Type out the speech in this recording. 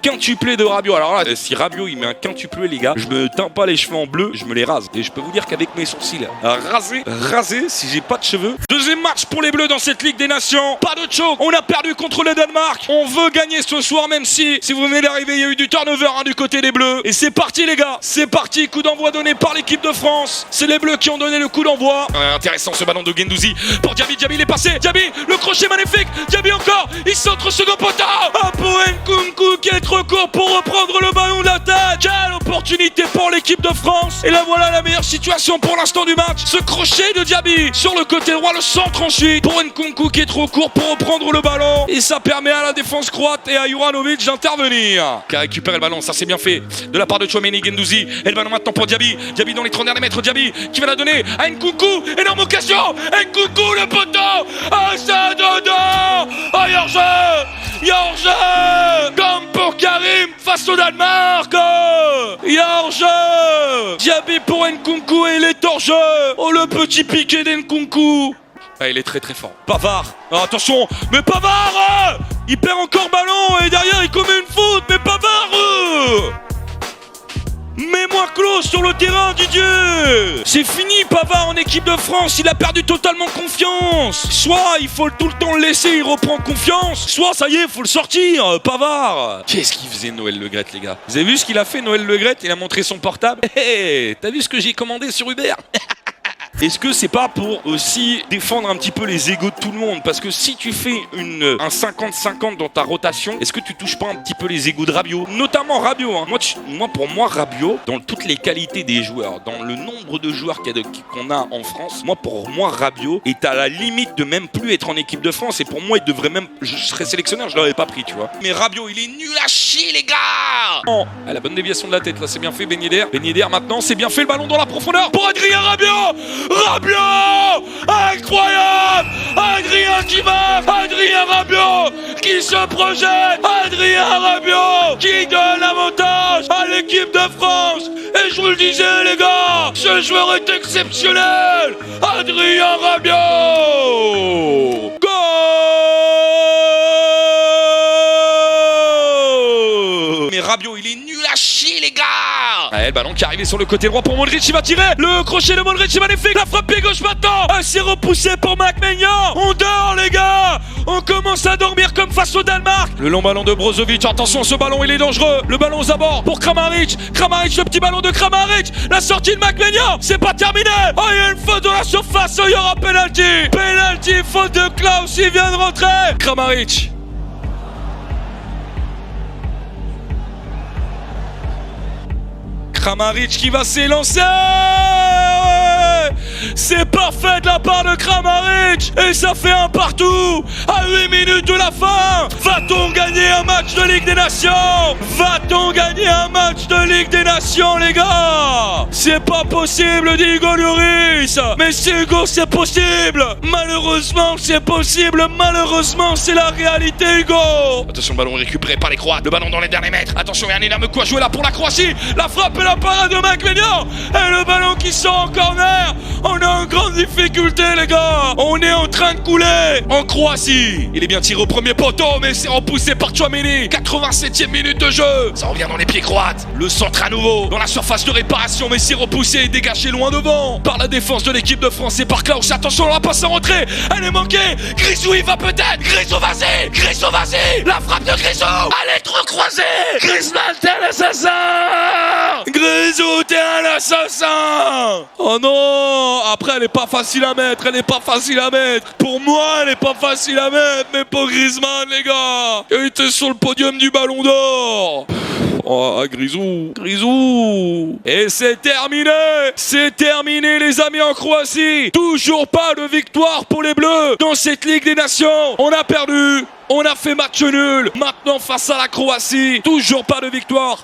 Quintuplé de Rabiot. Alors là, si Rabiot il met un quintuplé, les gars, je me teins pas les cheveux en bleu, je me les rase. Et je peux vous dire qu'avec mes sourcils rasés, si j'ai pas de cheveux. Deuxième match pour les Bleus dans cette Ligue des Nations. Pas de choc. On a perdu contre le Danemark. On veut gagner ce soir, même si vous venez d'arriver, il y a eu du turnover du côté des Bleus. Et c'est parti, les gars. C'est parti. Coup d'envoi donné par l'équipe de France. C'est les Bleus qui ont donné le coup d'envoi. Intéressant ce ballon de Guendouzi pour Diaby. Diaby, il est passé. Diaby, le crochet magnifique. Diaby encore. Il centre second poteau. Pour Nkunku qui est trop court pour reprendre le ballon d'attaque. Quelle opportunité pour l'équipe de France. Et là voilà la meilleure situation pour l'instant du match. Ce crochet de Diaby sur le côté droit, le centre ensuite pour Nkunku qui est trop court pour reprendre le ballon. Et ça permet à la défense croate et à Juranovic d'intervenir. Qui a récupéré le ballon, ça c'est bien fait de la part de Tchouaméni. Guendouzi. Et le ballon maintenant pour Diaby. Diaby dans les 30 derniers mètres. Diaby qui va la donner à Nkunku. Énorme occasion. Nkunku le poteau. Ah ça dedans. Oh Jorge. Comme pour Karim face au Danemark. Jorge. Diaby pour Nkunku et il est hors jeu. Oh le petit piqué d'Nkunku. Ah, il est très très fort. Pavard. Oh, attention. Mais Pavard il perd encore ballon et derrière il commet une faute. Mais Pavard mets-moi close sur le terrain, Didier. C'est fini, Pavard en équipe de France. Il a perdu totalement confiance. Soit il faut tout le temps le laisser, il reprend confiance. Soit ça y est, il faut le sortir, Pavard. Qu'est-ce qu'il faisait Noël Le Graët, les gars? Vous avez vu ce qu'il a fait, Noël Le Graët? Il a montré son portable. Hey, t'as vu ce que j'ai commandé sur Uber? Est-ce que c'est pas pour aussi défendre un petit peu les égos de tout le monde? Parce que si tu fais un 50-50 dans ta rotation, est-ce que tu touches pas un petit peu les égos de Rabiot? Notamment Rabiot, hein. Pour moi, Rabiot, dans toutes les qualités des joueurs, dans le nombre de joueurs qu'on a en France, pour moi, Rabiot est à la limite de même plus être en équipe de France. Et pour moi, il devrait même... Je serais sélectionneur, je l'aurais pas pris, tu vois. Mais Rabiot, il est nul à chier, les gars. Oh, la bonne déviation de la tête, là, c'est bien fait, Ben Yedder. Ben Yedder, maintenant, c'est bien fait, le ballon dans la profondeur pour Adrien Rabiot. Rabiot! Incroyable! Adrien qui va! Adrien Rabiot qui se projette! Adrien Rabiot qui donne l'avantage à l'équipe de France! Et je vous le disais, les gars, ce joueur est exceptionnel! Adrien Rabiot! Goal! Mais Rabiot, il est nul à chier, les gars! Le ballon qui est arrivé sur le côté droit pour Modric, il va tirer. Le crochet de Modric est magnifique. La frappe pied gauche maintenant. C'est repoussé pour McMaignan. On dort, les gars. On commence à dormir comme face au Danemark. Le long ballon de Brozovic. Attention, ce ballon, il est dangereux. Le ballon aux abords pour Kramaric. Kramaric, le petit ballon de Kramaric. La sortie de McMaignan. C'est pas terminé. Oh, il y a une faute dans la surface. Il y aura penalty. Penalty, faute de Klaus. Il vient de rentrer. Kramaric. Kramaric qui va s'élancer. C'est parfait de la part de Kramaric. Et ça fait un partout à 8 minutes de la fin. Va-t-on gagner un match de Ligue des Nations? Va-t-on gagner un match de Ligue des Nations, les gars? C'est pas possible, dit Hugo Lloris. Mais c'est Hugo, c'est possible. Malheureusement, c'est possible. Malheureusement, c'est la réalité, Hugo. Attention, le ballon récupéré par les Croates. Le ballon dans les derniers mètres. Attention, il y a un énorme coup à jouer là pour la Croatie. La frappe et la parade de McMaignan. Et le ballon qui sort en corner. On est en grande difficulté, les gars. On est en train de couler en Croatie. Il est bien tiré au premier poteau, mais c'est repoussé par Tchouaméni. 87e minute de jeu. Ça revient dans les pieds croates. Le centre à nouveau dans la surface de réparation, mais c'est repoussé et dégagé loin devant par la défense de l'équipe de France et par Klaus. Attention, la passe en rentrée. Elle est manquée. Grisou, il va peut-être. Grisou, vas-y. Grisou, vas-y. La frappe de Grisou. Elle est trop croisée. Griezmann, t'es un assassin. Grisou, t'es un assassin. Oh non. Après, elle est pas facile à mettre. Elle est pas facile à mettre. Pour moi, elle est pas facile à mettre. Mais pour Griezmann, les gars. Il était sur le podium du Ballon d'Or. Oh, Grisou. Grisou. Et c'est terminé. C'est terminé, les amis, en Croatie. Toujours pas de victoire pour les Bleus dans cette Ligue des Nations. On a perdu. On a fait match nul. Maintenant, face à la Croatie, toujours pas de victoire.